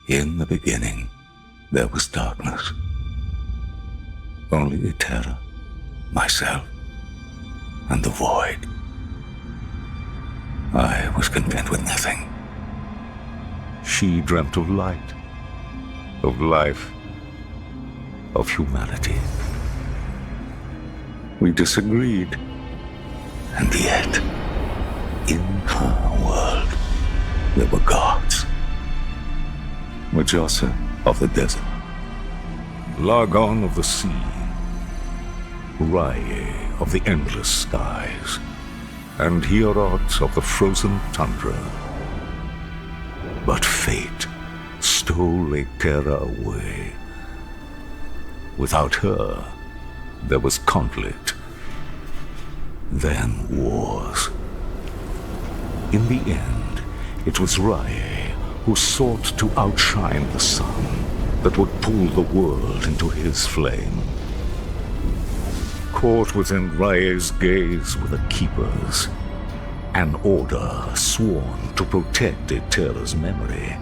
In the beginning, there was darkness. Only Eterra, myself, and the void. I was content with nothing. She dreamt of light, of life, of humanity. We disagreed, and yet, in her world, there were gods. Majasa of the desert, Lagon of the sea, Rye of the endless skies, and Hierot of the frozen tundra. But fate stole Eterra away. Without her, there was conflict, then wars. In the end, it was Rye who sought to outshine the sun that would pull the world into his flame. Caught within Rye's gaze were the Keepers, an order sworn to protect Eterra's memory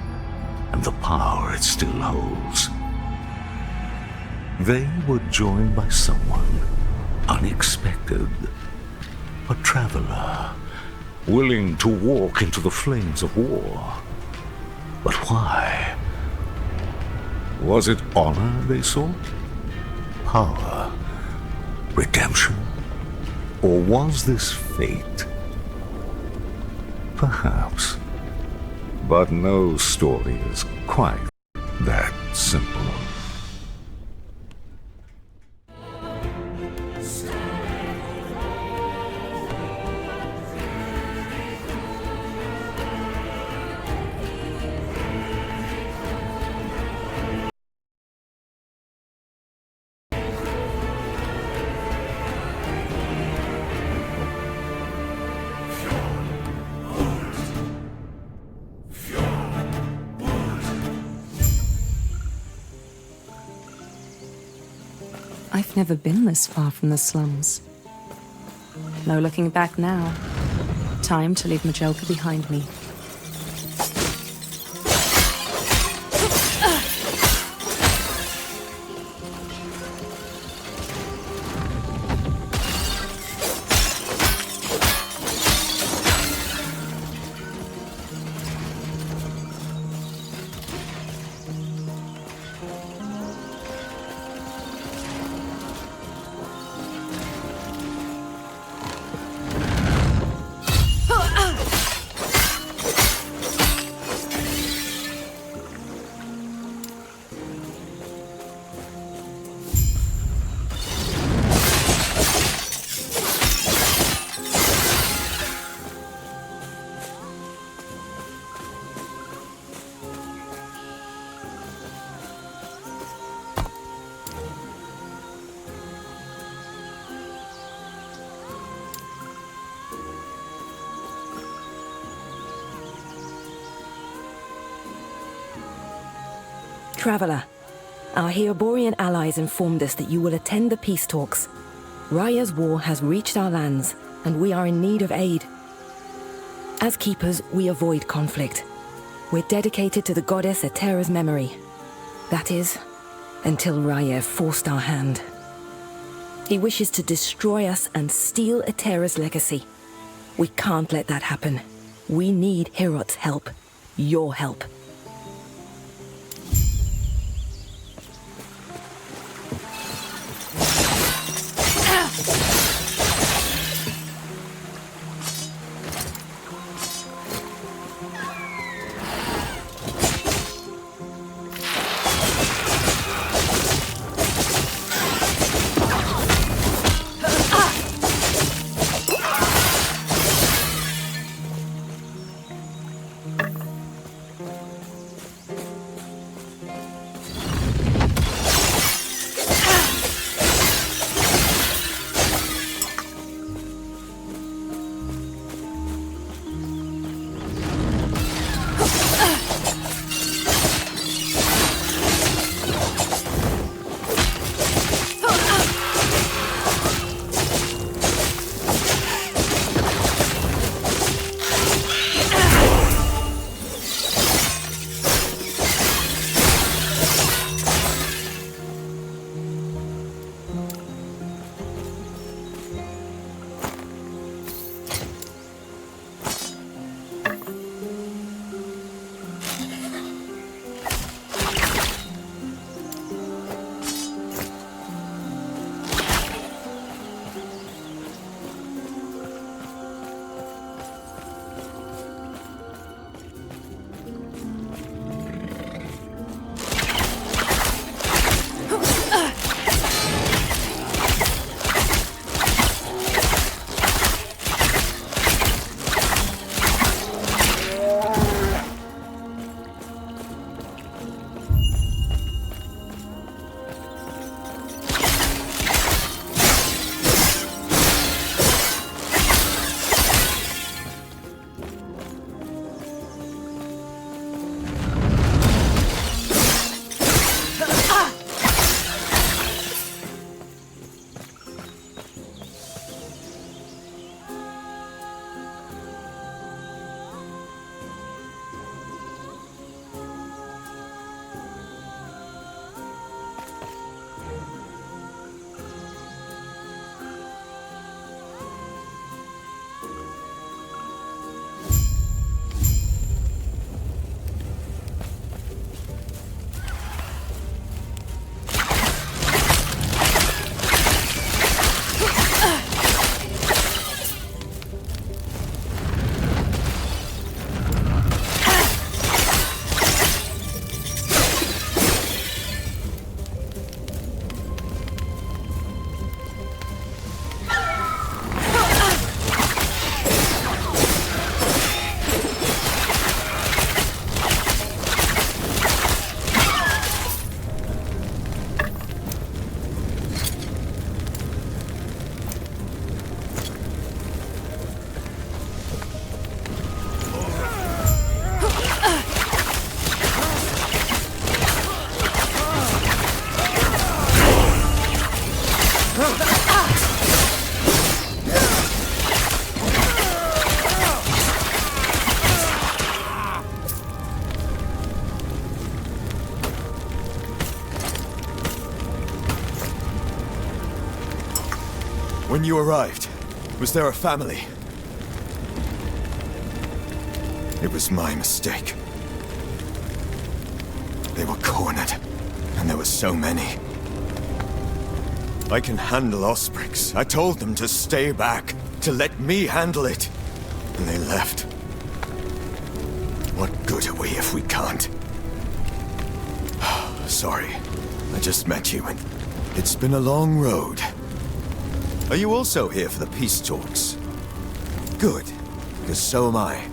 and the power it still holds. They were joined by someone unexpected, a traveler, willing to walk into the flames of war. But why? Was it honor they sought? Power? Redemption? Or was this fate? Perhaps. But no story is quite that simple. I've never been this far from the slums. No looking back now. Time to leave Majelka behind me. Traveler, our Heoborian allies informed us that you will attend the peace talks. Raya's war has reached our lands, and we are in need of aid. As keepers, we avoid conflict. We're dedicated to the goddess Eterra's memory. That is, until Raya forced our hand. He wishes to destroy us and steal Eterra's legacy. We can't let that happen. We need Hierot's help. Your help. When you arrived, was there a family? It was my mistake. They were cornered, and there were so many. I can handle Ospreys. I told them to stay back, to let me handle it. And they left. What good are we if we can't? Sorry. I just met you and it's been a long road. Are you also here for the peace talks? Good, because so am I.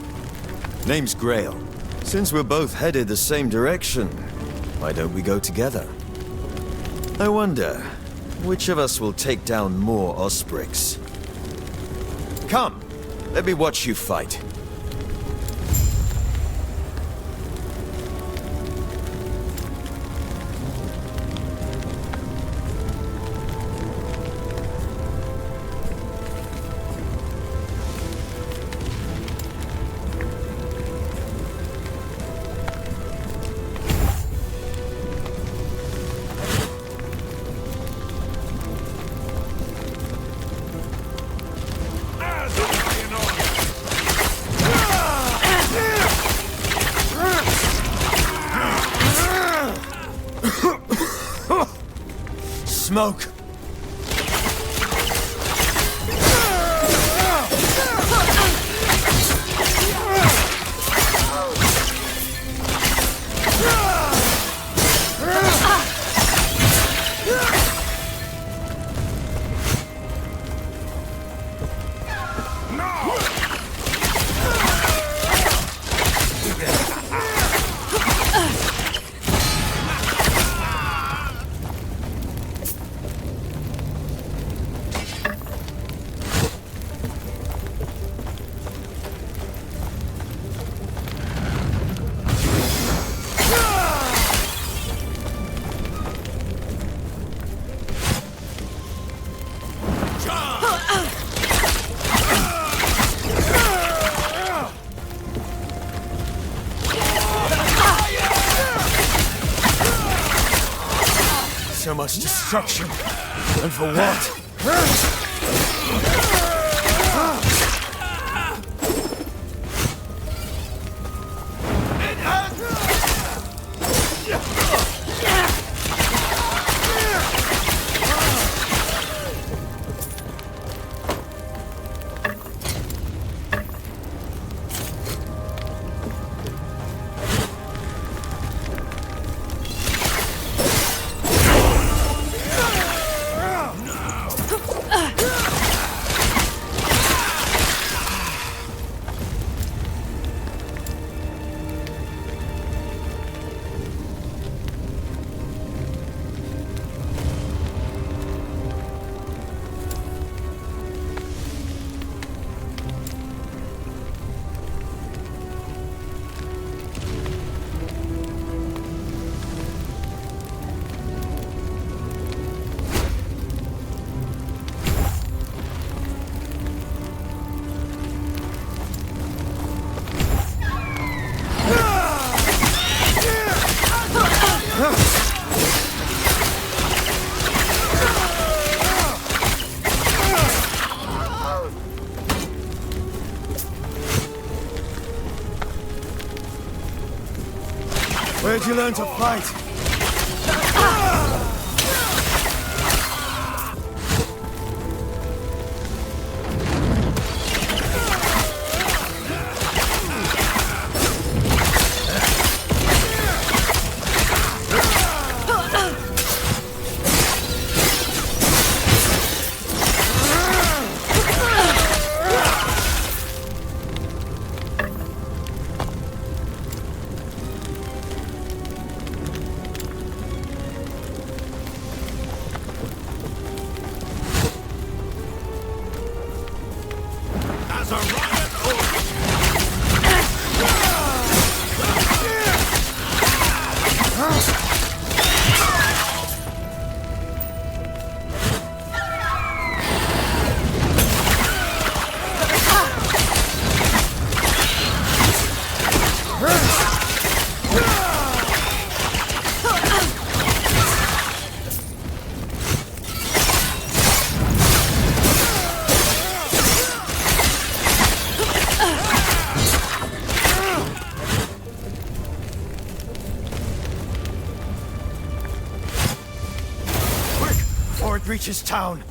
Name's Grail. Since we're both headed the same direction, why don't we go together? I wonder, which of us will take down more Ospreys? Come, let me watch you fight. Smoke! So much destruction. And for what? Where'd you learn to fight? it reaches town.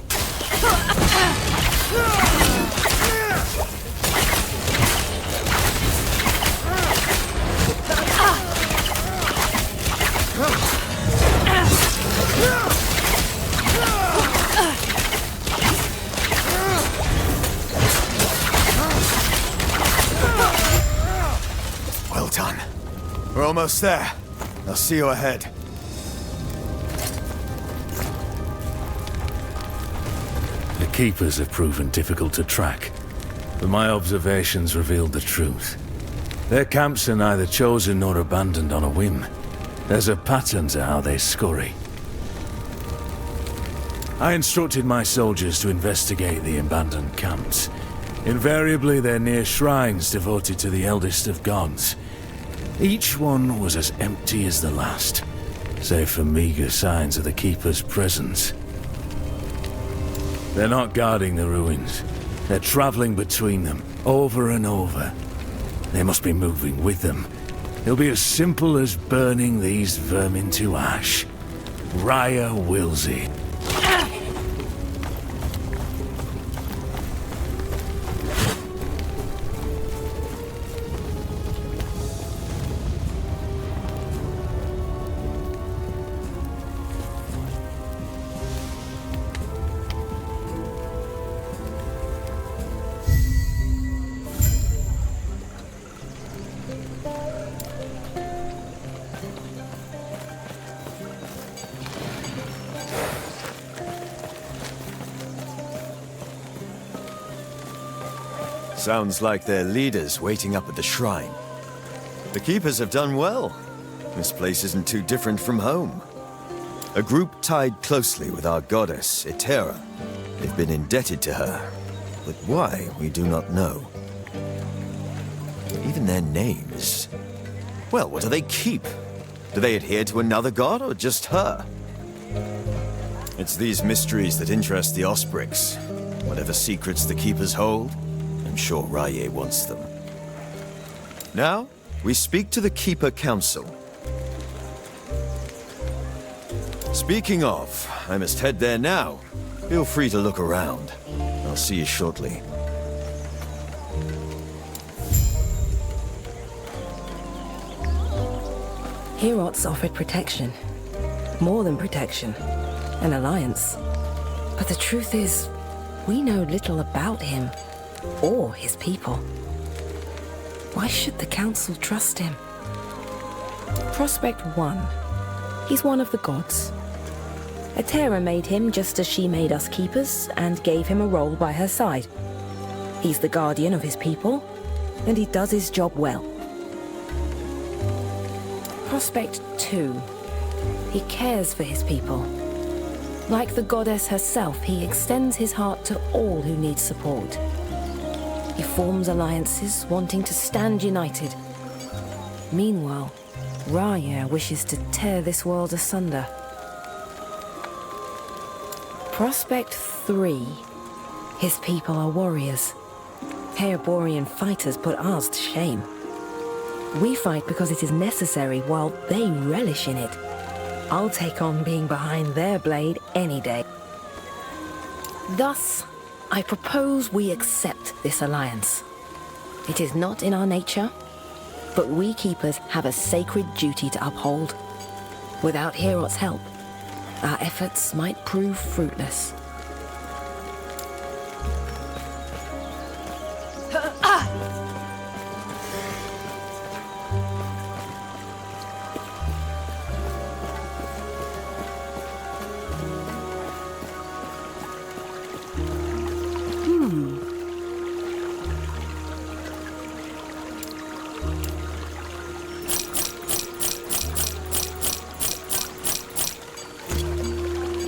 Well done. We're almost there. I'll see you ahead. The Keepers have proven difficult to track, but my observations revealed the truth. Their camps are neither chosen nor abandoned on a whim. There's a pattern to how they scurry. I instructed my soldiers to investigate the abandoned camps. Invariably, they're near shrines devoted to the eldest of gods. Each one was as empty as the last, save for meager signs of the Keeper's presence. They're not guarding the ruins. They're traveling between them, over and over. They must be moving with them. It'll be as simple as burning these vermin to ash. Raya wills it. Sounds like their leaders waiting up at the shrine. The Keepers have done well. This place isn't too different from home. A group tied closely with our goddess, Eterra. They've been indebted to her, but why, we do not know. Even their names. Well, what do they keep? Do they adhere to another god, or just her? It's these mysteries that interest the Osprix. Whatever secrets the Keepers hold, I'm sure Raya wants them. Now, we speak to the Keeper Council. Speaking of, I must head there now. Feel free to look around. I'll see you shortly. Herots offered protection. More than protection. An alliance. But the truth is, we know little about him. Or his people. Why should the Council trust him? Prospect 1. He's one of the gods. Eterra made him just as she made us Keepers, and gave him a role by her side. He's the guardian of his people, and he does his job well. Prospect 2. He cares for his people. Like the goddess herself, he extends his heart to all who need support. He forms alliances, wanting to stand united. Meanwhile, Raya wishes to tear this world asunder. Prospect 3. His people are warriors. Herborian fighters put ours to shame. We fight because it is necessary, while they relish in it. I'll take on being behind their blade any day. Thus, I propose we accept this alliance. It is not in our nature, but we Keepers have a sacred duty to uphold. Without Heorot's help, our efforts might prove fruitless.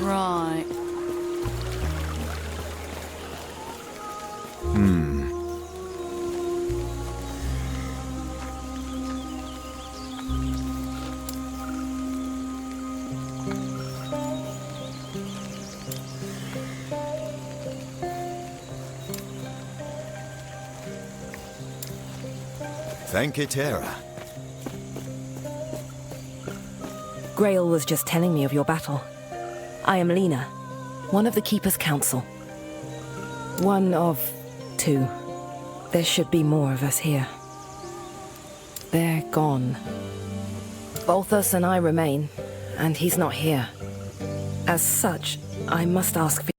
Right. Thank Eterra. Grail was just telling me of your battle. I am Lena. One of the Keeper's Council. One of 2. There should be more of us here. They're gone. Balthus and I remain, and he's not here. As such, I must ask for...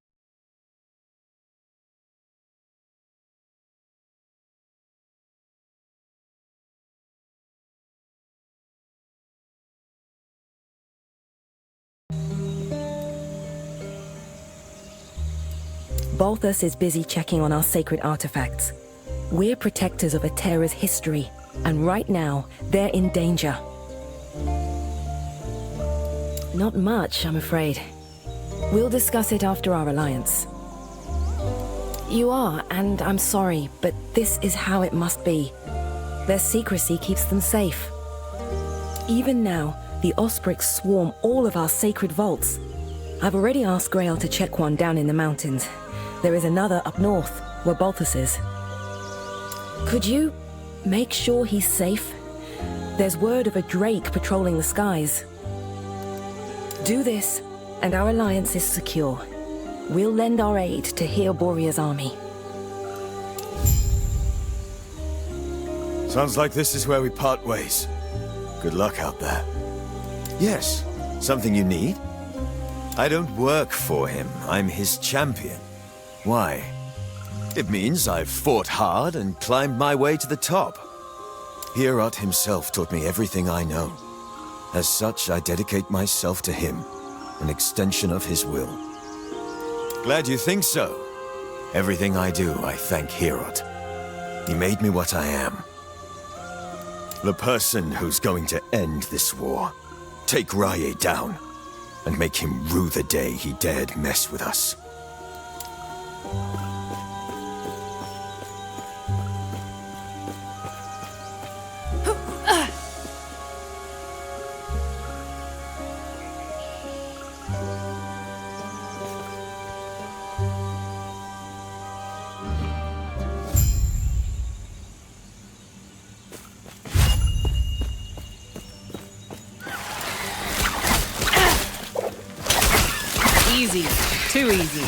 Balthus is busy checking on our sacred artifacts. We're protectors of Eterra's history, and right now, they're in danger. Not much, I'm afraid. We'll discuss it after our alliance. You are, and I'm sorry, but this is how it must be. Their secrecy keeps them safe. Even now, the Osprix swarm all of our sacred vaults. I've already asked Grail to check one down in the mountains. There is another up north, where Balthus is. Could you make sure he's safe? There's word of a drake patrolling the skies. Do this, and our alliance is secure. We'll lend our aid to Heoboria's army. Sounds like this is where we part ways. Good luck out there. Yes, something you need? I don't work for him. I'm his champion. Why? It means I've fought hard and climbed my way to the top. Hierot himself taught me everything I know. As such, I dedicate myself to him, an extension of his will. Glad you think so. Everything I do, I thank Hierot. He made me what I am. The person who's going to end this war. Take Raye down, and make him rue the day he dared mess with us. Easy. Too easy.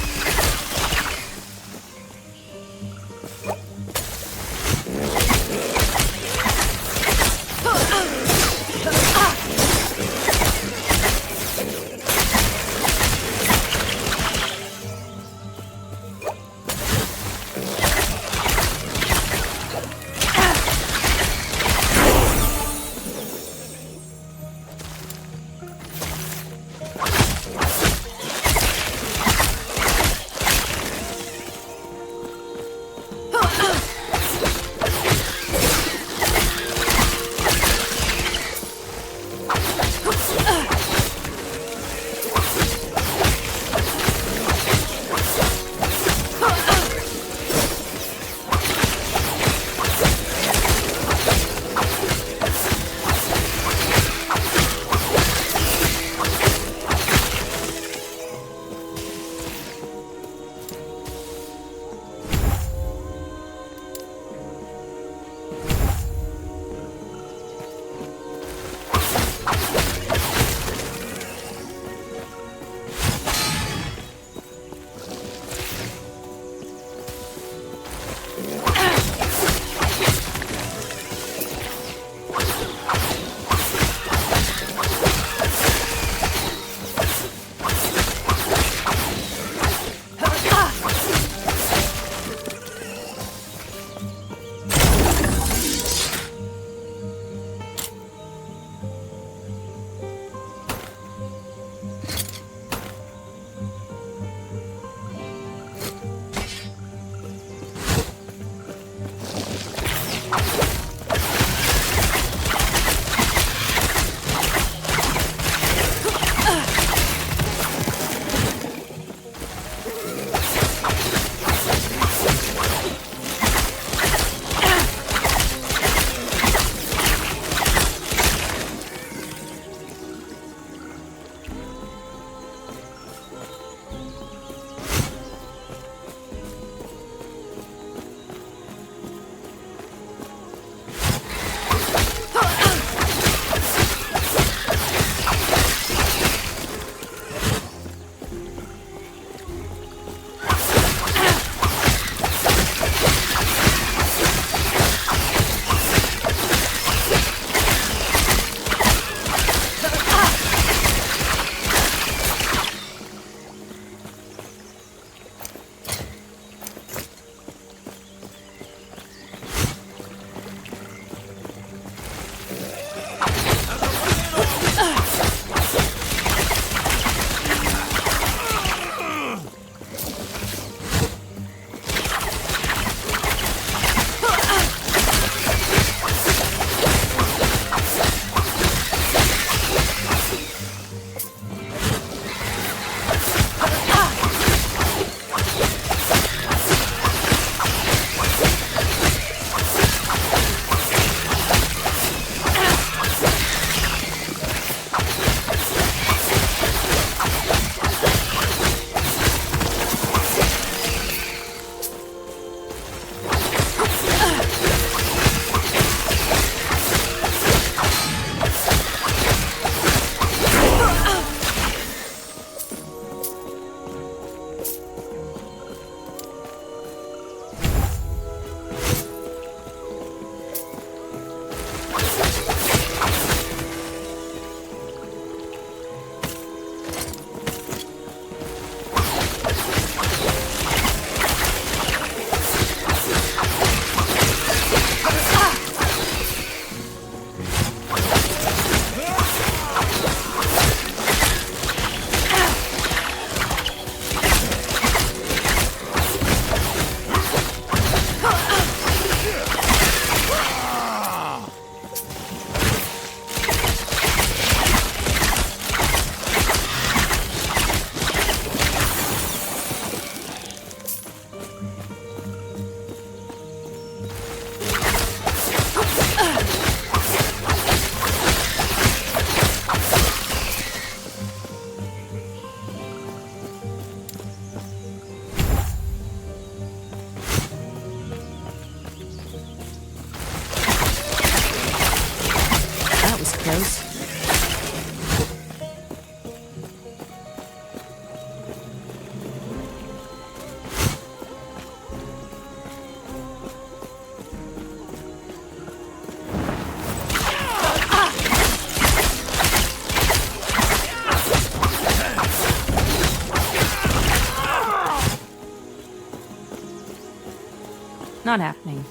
Not happening.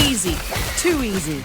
Easy. Too easy.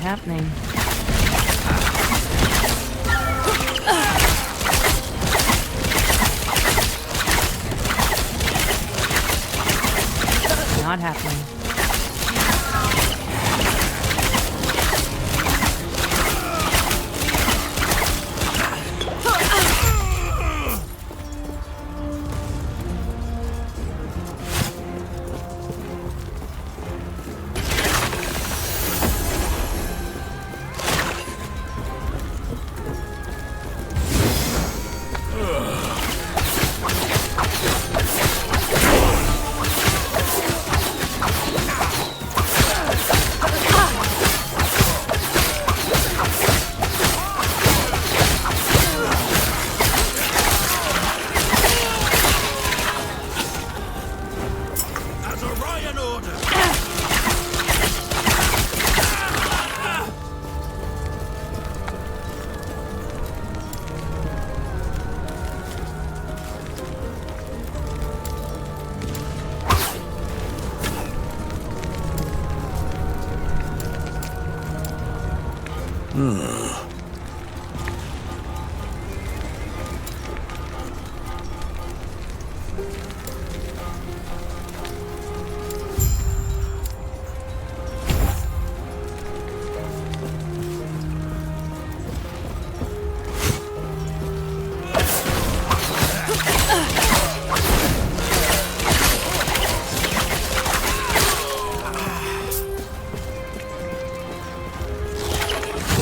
Happening. Not happening.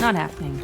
Not happening.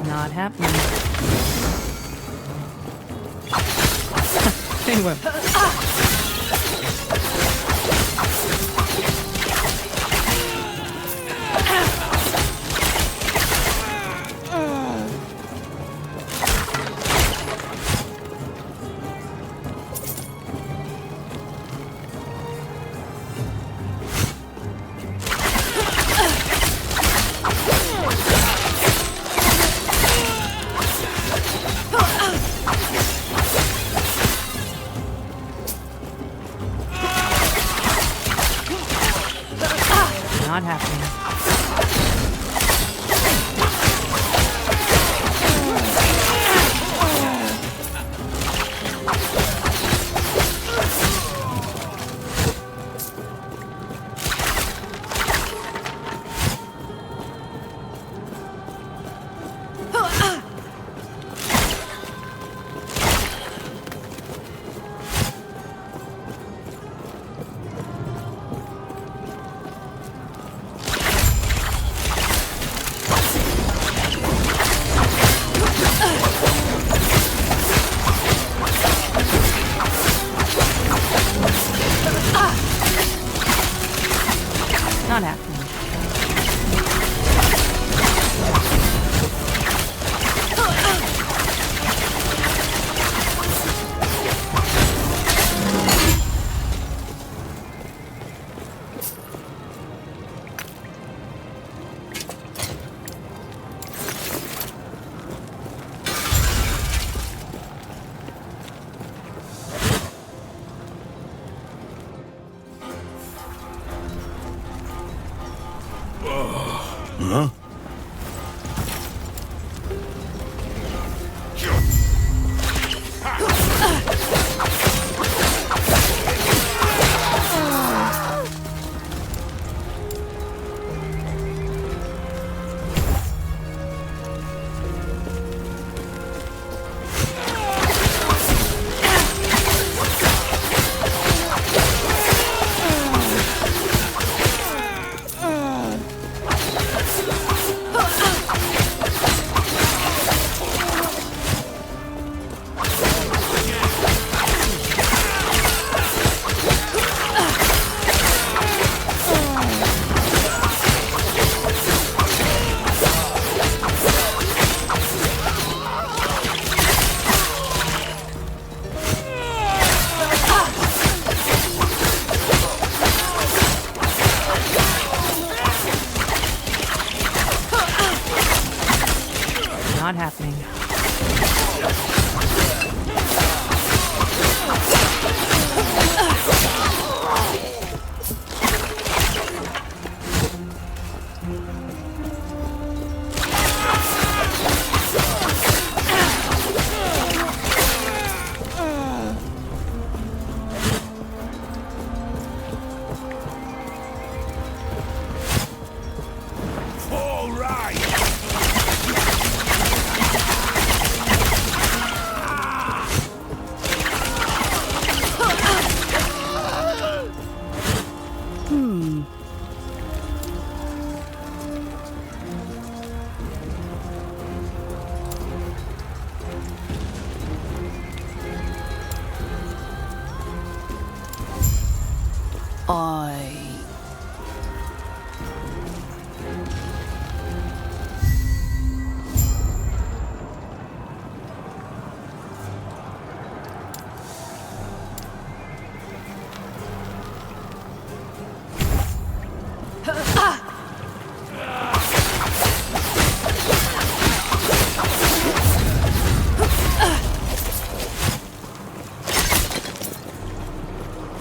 Not happening. Anyway.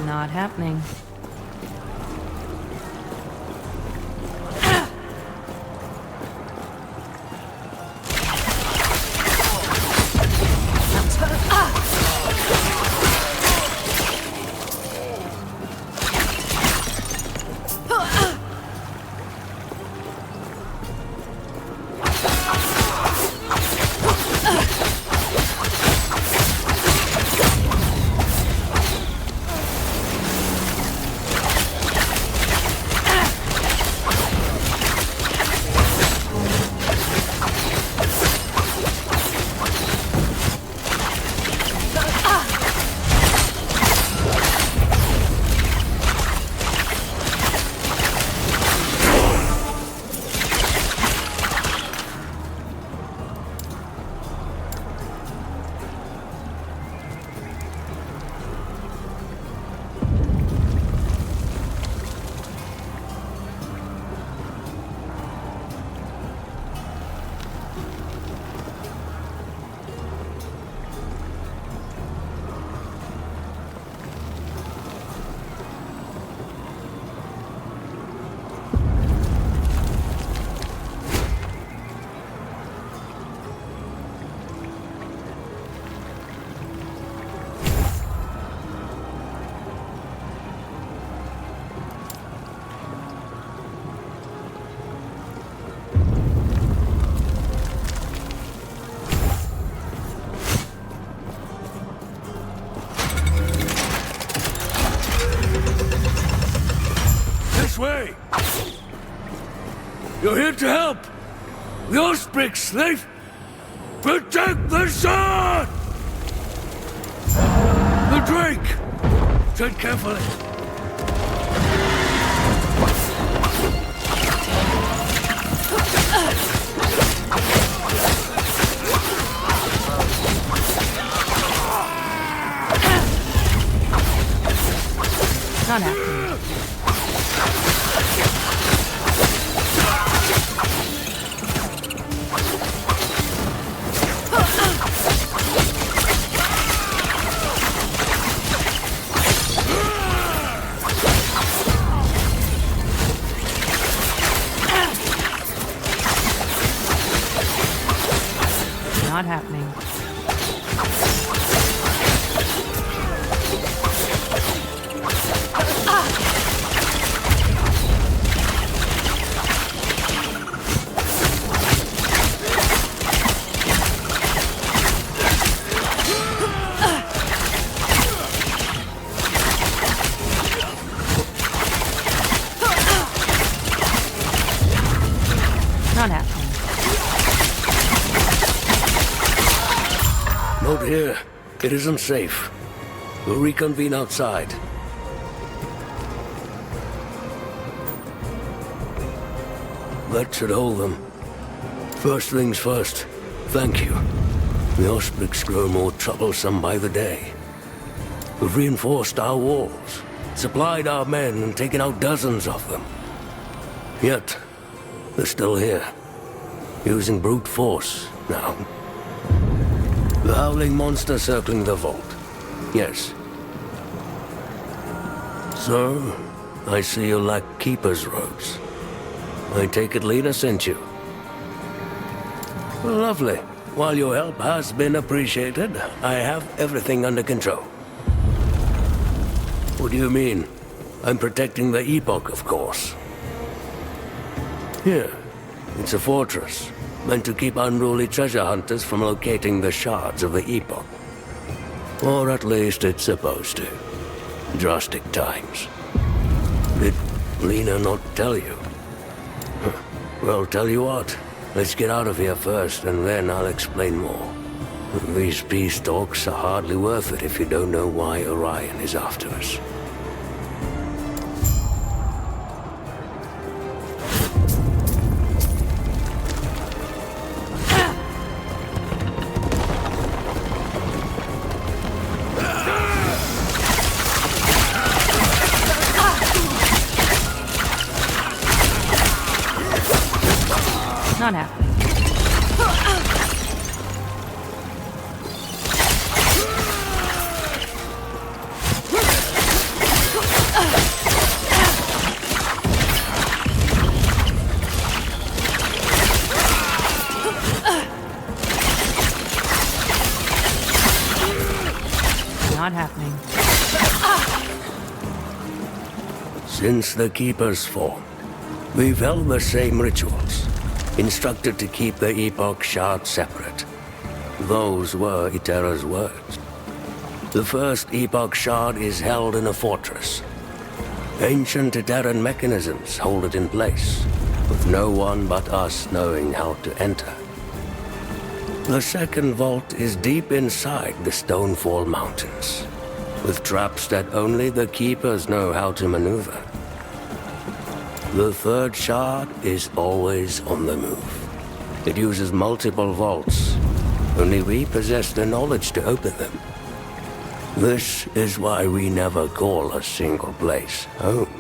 Not happening. Way. You're here to help. The Osprey's they've protect the sun. The Drake. Tread carefully. Not happening. Not happening. Not happening. Note here. It isn't safe. We'll reconvene outside. That should hold them. First things first. Thank you. The Ospreys grow more troublesome by the day. We've reinforced our walls, supplied our men, and taken out dozens of them. Yet, they're still here. Using brute force now. The howling monster circling the vault. Yes. So, I see you lack keeper's robes. I take it Lena sent you. Lovely. While your help has been appreciated, I have everything under control. What do you mean? I'm protecting the Epoch, of course. Here. It's a fortress, meant to keep unruly treasure hunters from locating the shards of the Epoch. Or at least it's supposed to. Drastic times. Did Lena not tell you? Well, tell you what. Let's get out of here first, and then I'll explain more. These peace talks are hardly worth it if you don't know why Orion is after us. Not happening. Not happening. Since the Keepers formed, we've held the same rituals. Instructed to keep the Epoch shard separate. Those were Eterra's words. The first Epoch shard is held in a fortress. Ancient Eterran mechanisms hold it in place, with no one but us knowing how to enter. The second vault is deep inside the Stonefall Mountains, with traps that only the Keepers know how to maneuver. The third shard is always on the move. It uses multiple vaults. Only we possess the knowledge to open them. This is why we never call a single place home.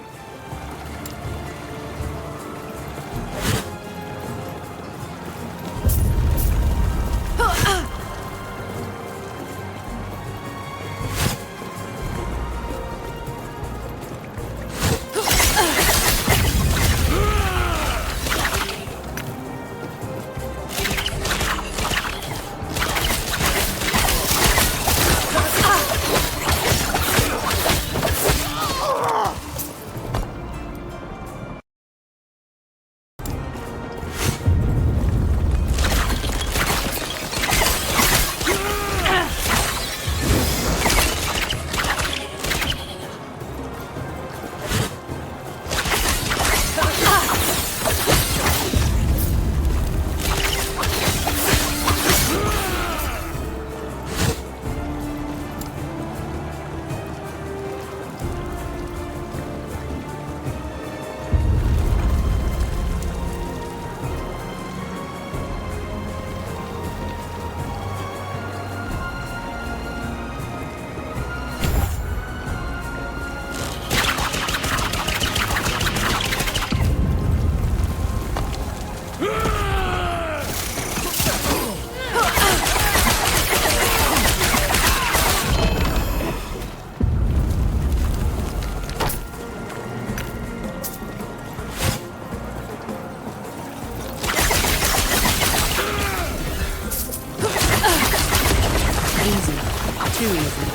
Too easy.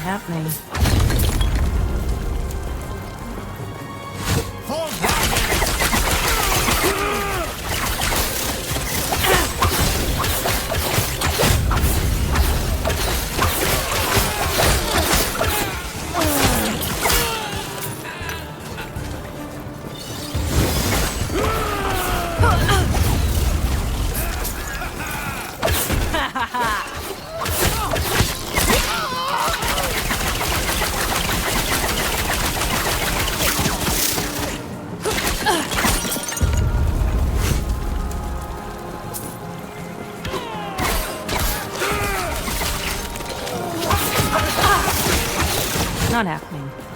Happening. Not happening.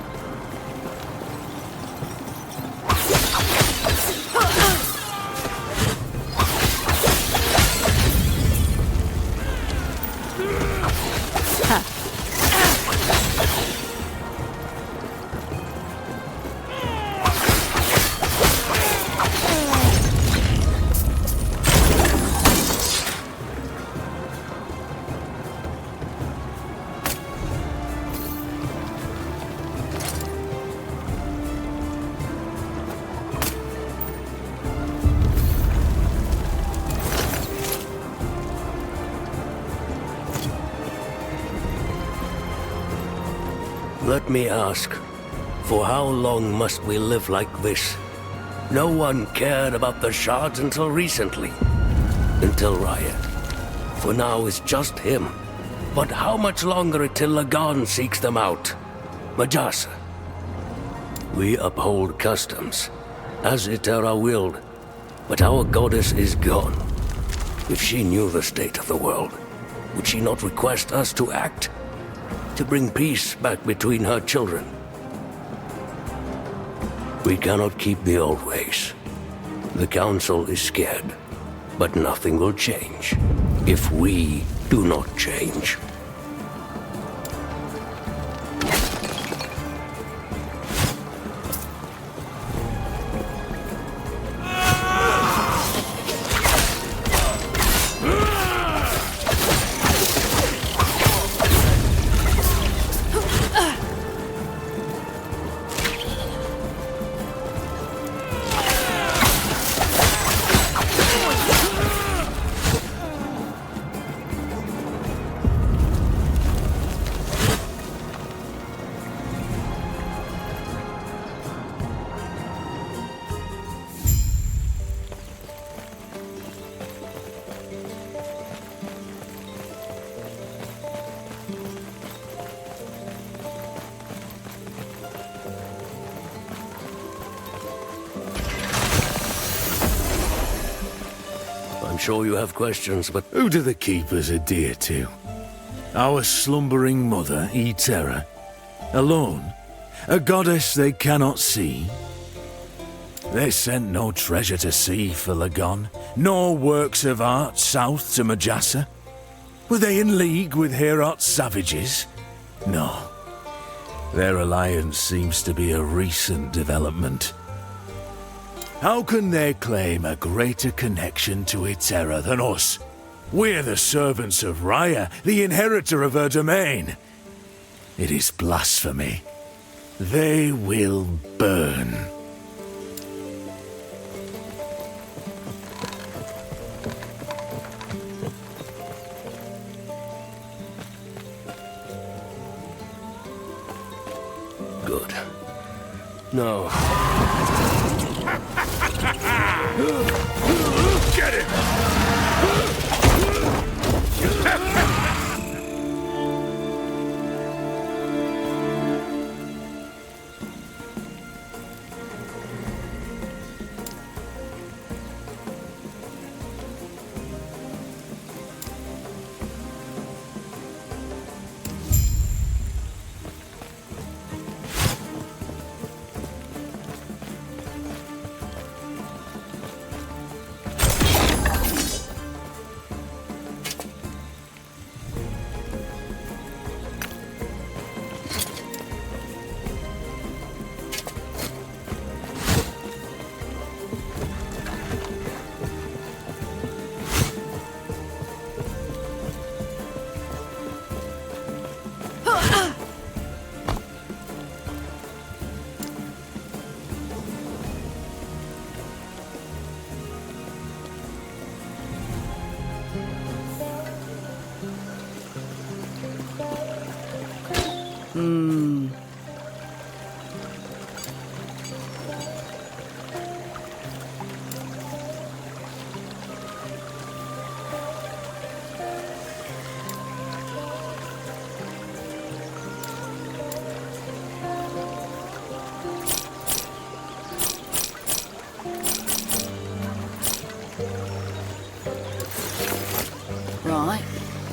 Let me ask, for how long must we live like this? No one cared about the shards until recently. Until Riot. For now it's just him. But how much longer until Lagan seeks them out? Majasa. We uphold customs, as Eterra willed. But our goddess is gone. If she knew the state of the world, would she not request us to act? To bring peace back between her children? We cannot keep the old ways. The Council is scared, but nothing will change if we do not change. I'm sure you have questions, but Who do the Keepers adhere to? Our slumbering mother, Eterra? Alone? A goddess they cannot see? They sent no treasure to sea for Lagan, nor works of art south to Majasa. Were they in league with Heorot's savages? No. Their alliance seems to be a recent development. How can they claim a greater connection to Eterra than us? We're the servants of Raya, the inheritor of her domain. It is blasphemy. They will burn. good. No. Get it!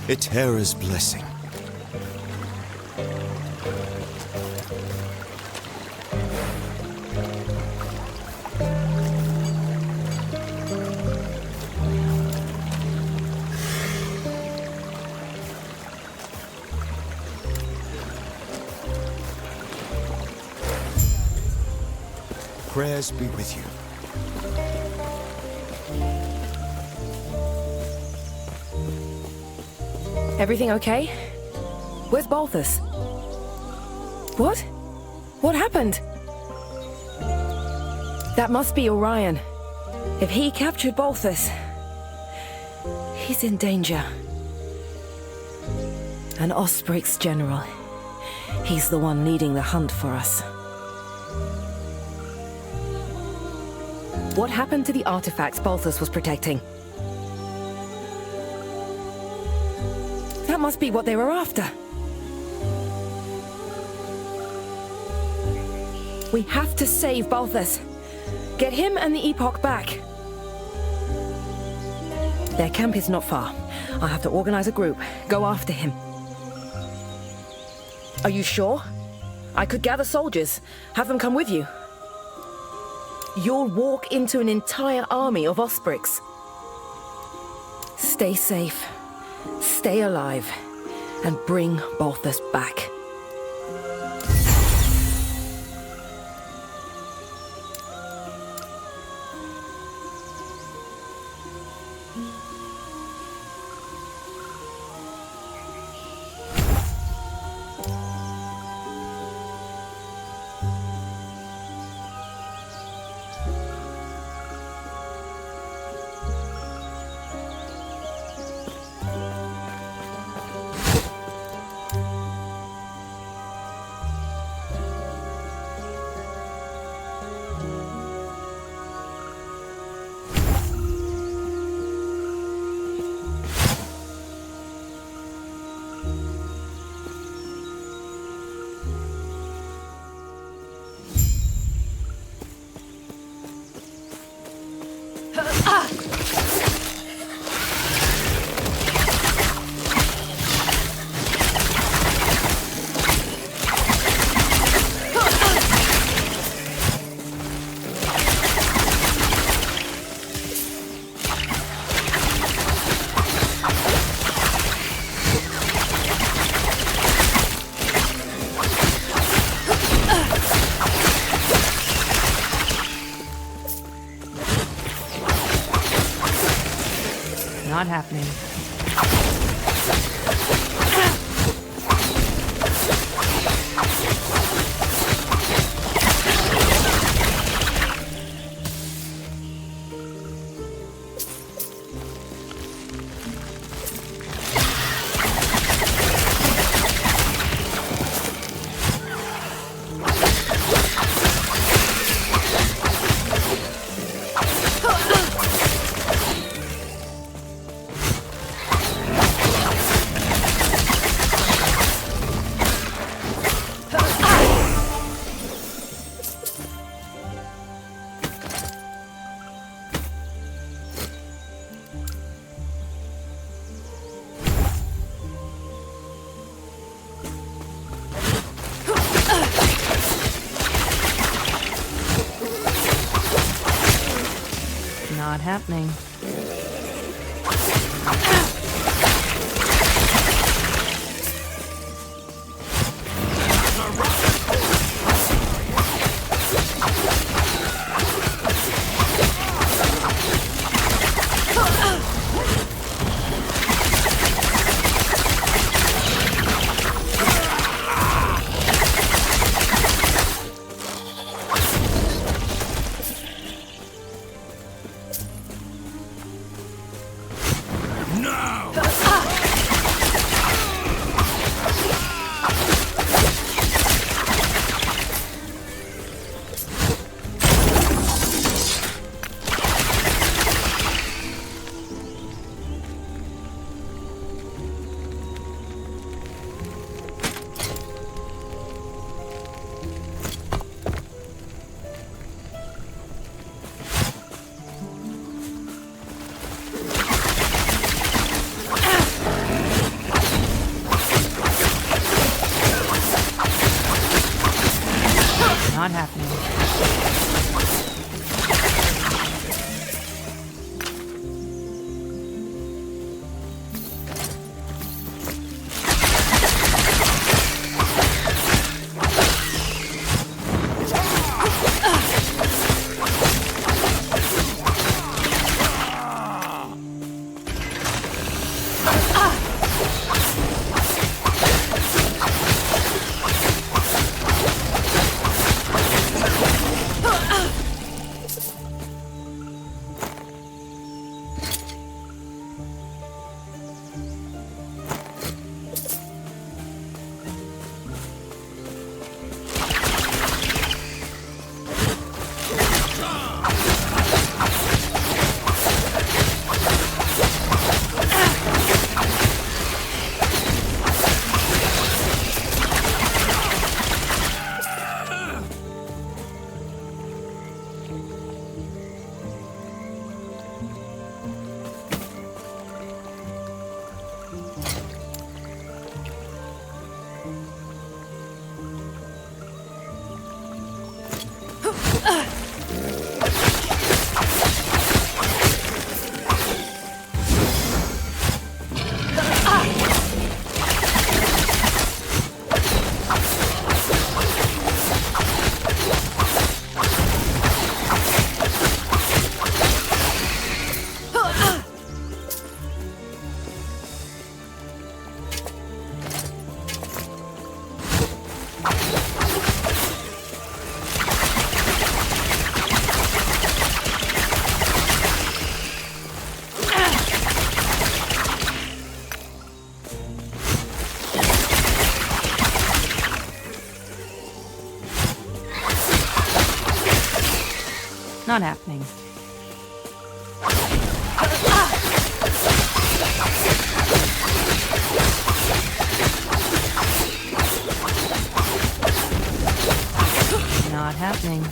Eterra's blessing. prayers be with you. Everything okay? Where's Balthus? What? What happened? That must be Orion. If he captured Balthus, he's in danger. An Osprey's general. He's the one leading the hunt for us. What happened to the artifacts Balthus was protecting? That must be what they were after. We have to save Balthus. Get him and the Epoch back. Their camp is not far. I'll have to organize a group. Go after him. Are you sure? I could gather soldiers. Have them come with you. You'll walk into an entire army of Osprey's. Stay safe. Stay alive. And bring Balthus back. Not happening. Not happening. No! Not happening. Not happening.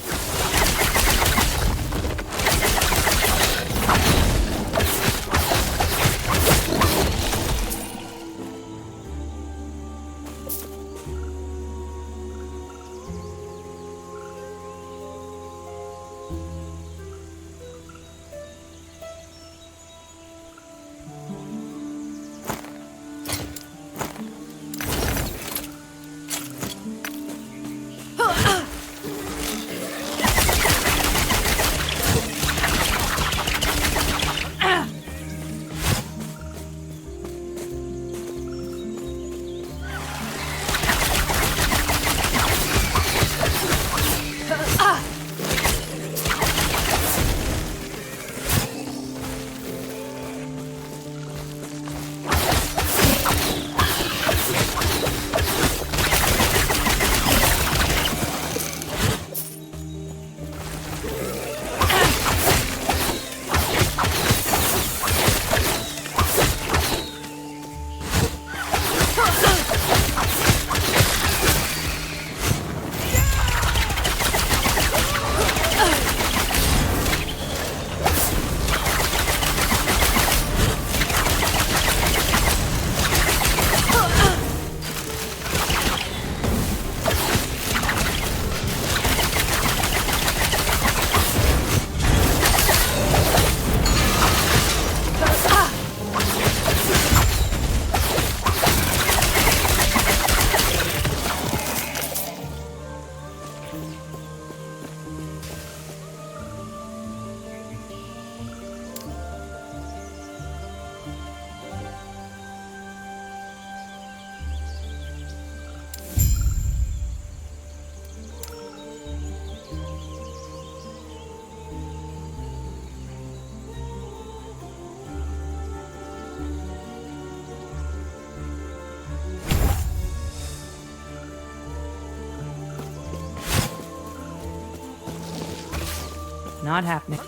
Not happening.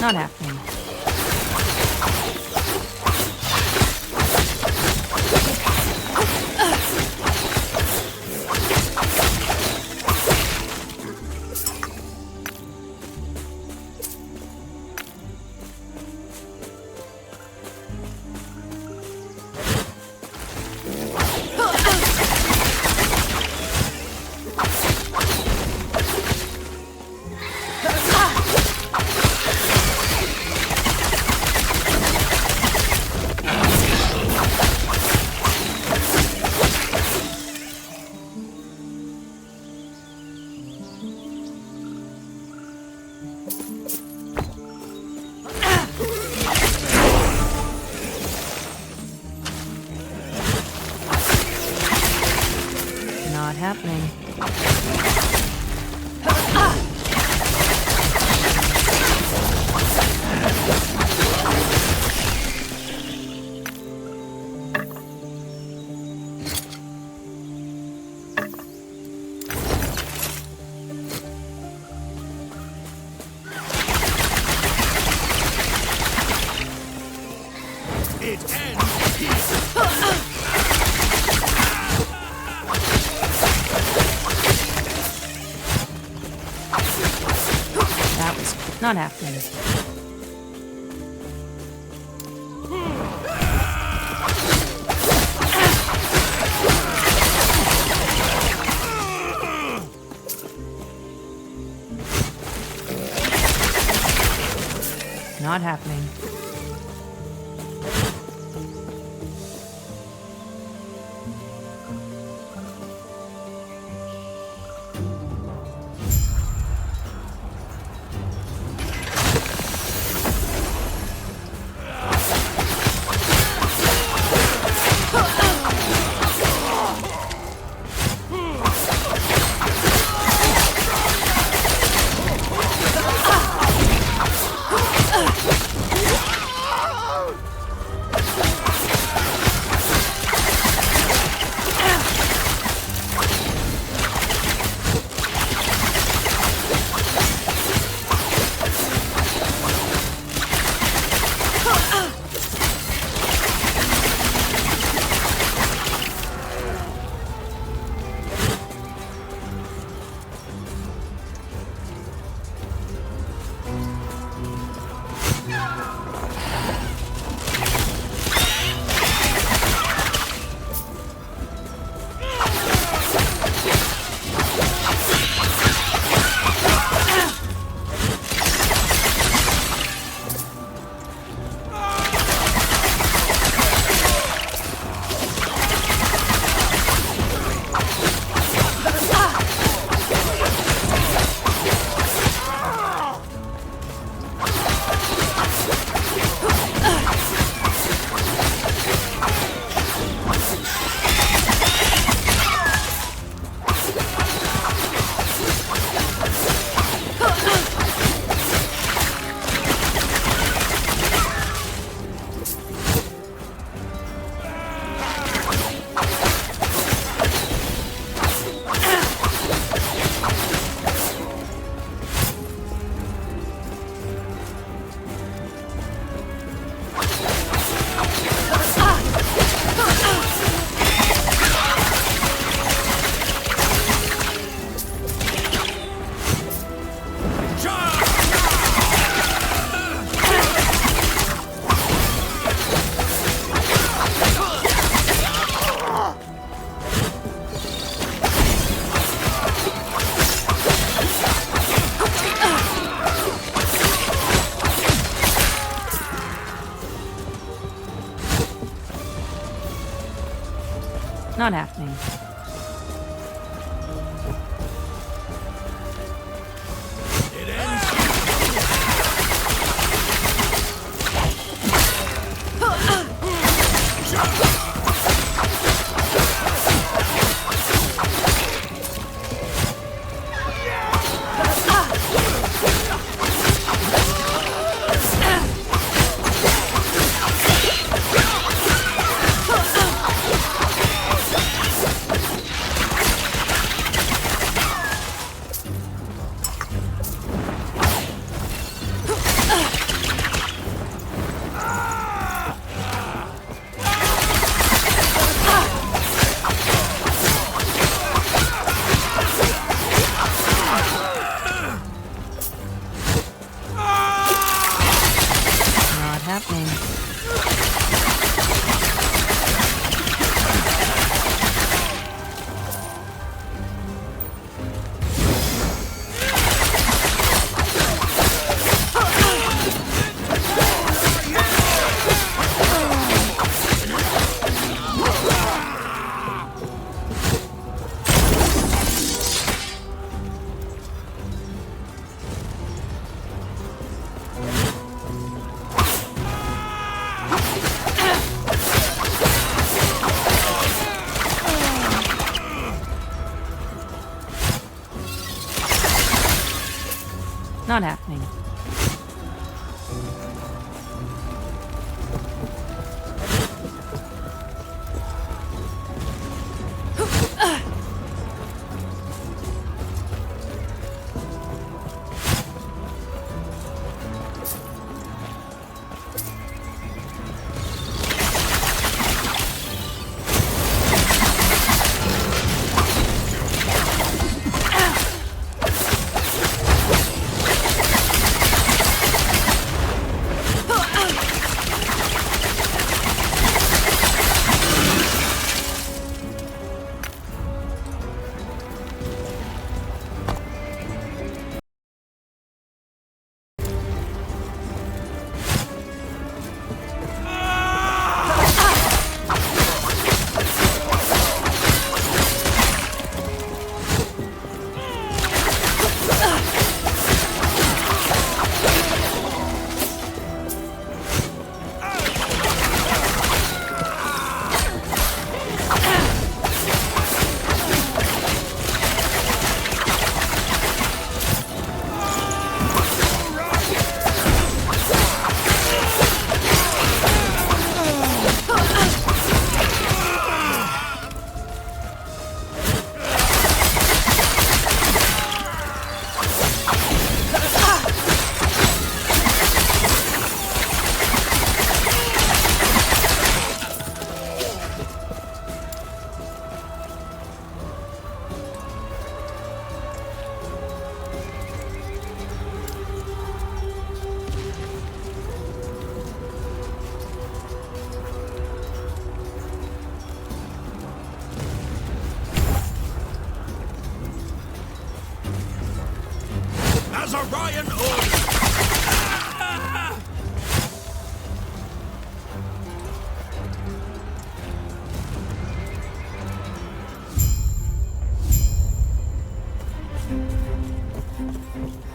Not happening. Not happening. That was not happening. Not happening. Not happening. Not happening. As Orion orders!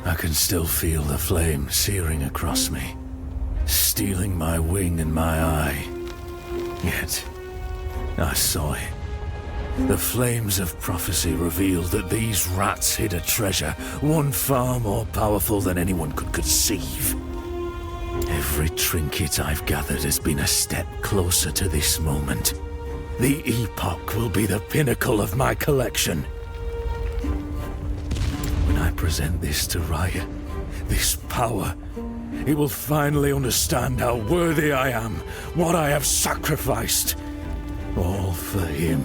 I can still feel the flame searing across me, stealing my wing and my eye. Yet, I saw it. The flames of prophecy revealed that these rats hid a treasure, one far more powerful than anyone could conceive. Every trinket I've gathered has been a step closer to this moment. The Epoch will be the pinnacle of my collection. When I present this to Raya, this power, he will finally understand how worthy I am, what I have sacrificed, all for him.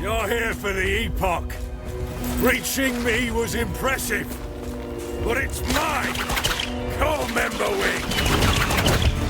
You're here for the Epoch. Reaching me was impressive, but it's mine! Core member wing!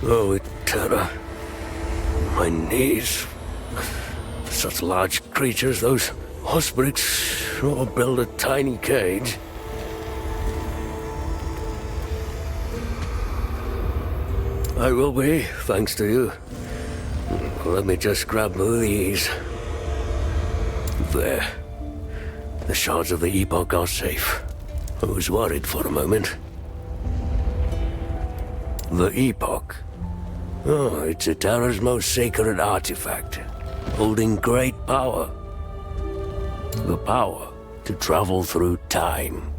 Oh, Eterra. My knees. For such large creatures, those ospreys ought to build a tiny cage. I will be, thanks to you. Let me just grab these. There. The shards of the Epoch are safe. I was worried for a moment. The Epoch. Oh, it's Eterra's most sacred artifact, holding great power. The power to travel through time.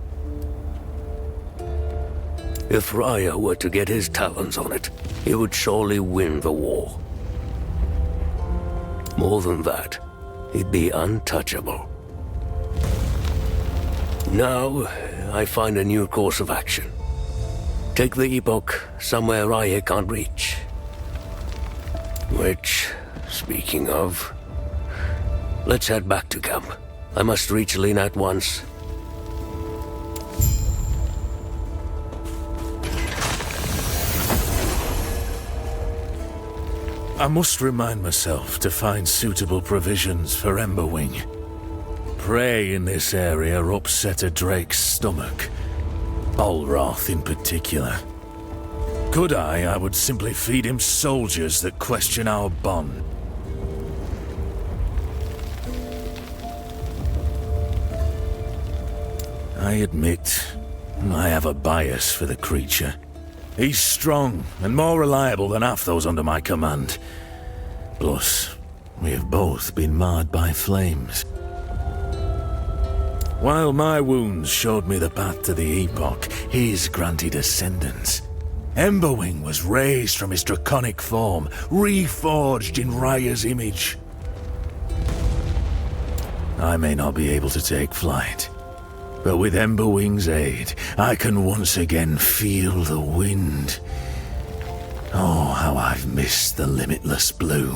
If Raya were to get his talons on it, he would surely win the war. More than that, he'd be untouchable. Now, I find a new course of action. Take the Epoch somewhere Raya can't reach. Which, speaking of, let's head back to camp. I must reach Lena at once. I must remind myself to find suitable provisions for Emberwing. Prey in this area upset a drake's stomach. Olroth in particular. Could I would simply feed him soldiers that question our bond. I admit, I have a bias for the creature. He's strong and more reliable than half those under my command. Plus, we have both been marred by flames. While my wounds showed me the path to the Epoch, his granted ascendance. Emberwing was raised from his draconic form, reforged in Raya's image. I may not be able to take flight, but with Emberwing's aid, I can once again feel the wind. Oh, how I've missed the limitless blue.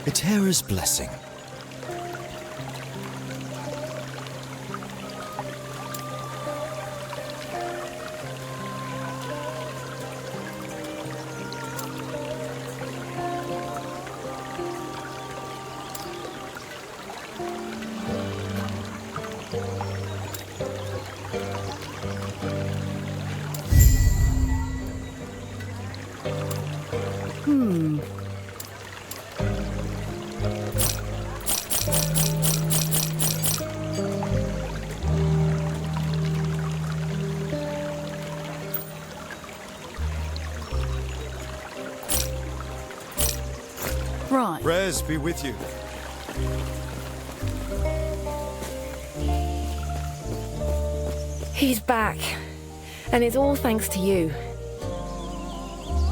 Eterra's blessing. Right. Prayers be with you. He's back. And it's all thanks to you.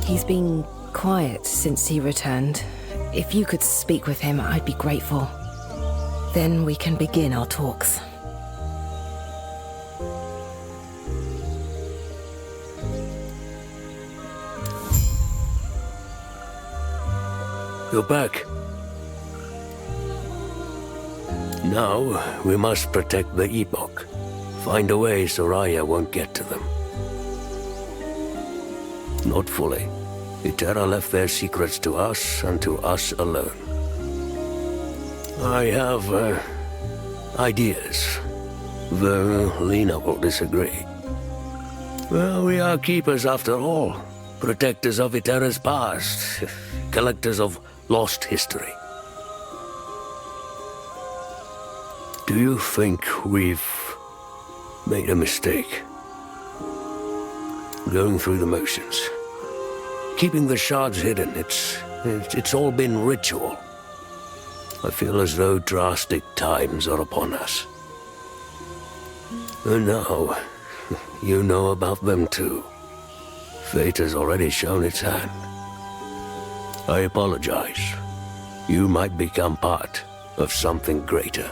He's been quiet since he returned. If you could speak with him, I'd be grateful. Then we can begin our talks. You're back. Now, we must protect the Epoch. Find a way so Raya won't get to them. Not fully. Eterra left their secrets to us and to us alone. I have, ideas. Though Lena will disagree. Well, we are keepers after all. Protectors of Eterra's past. Collectors of lost history. Do you think we've made a mistake? Going through the motions. Keeping the shards hidden, it's all been ritual. I feel as though drastic times are upon us. And now, you know about them too. Fate has already shown its hand. I apologize. You might become part of something greater.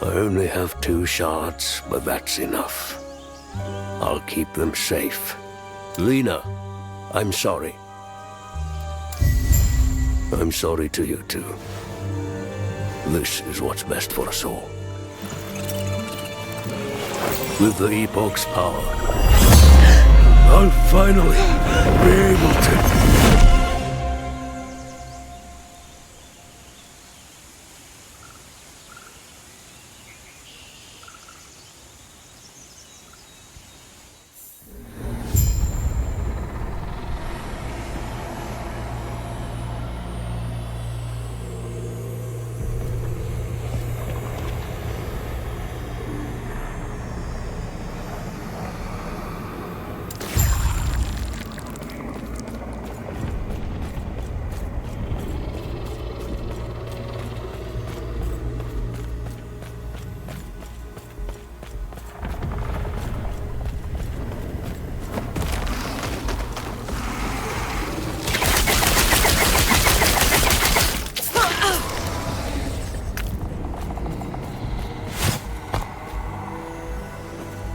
I only have 2 shards, but that's enough. I'll keep them safe. Lena, I'm sorry. I'm sorry to you too. This is what's best for us all. With the Epoch's power, I'll finally be able to...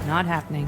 Not happening.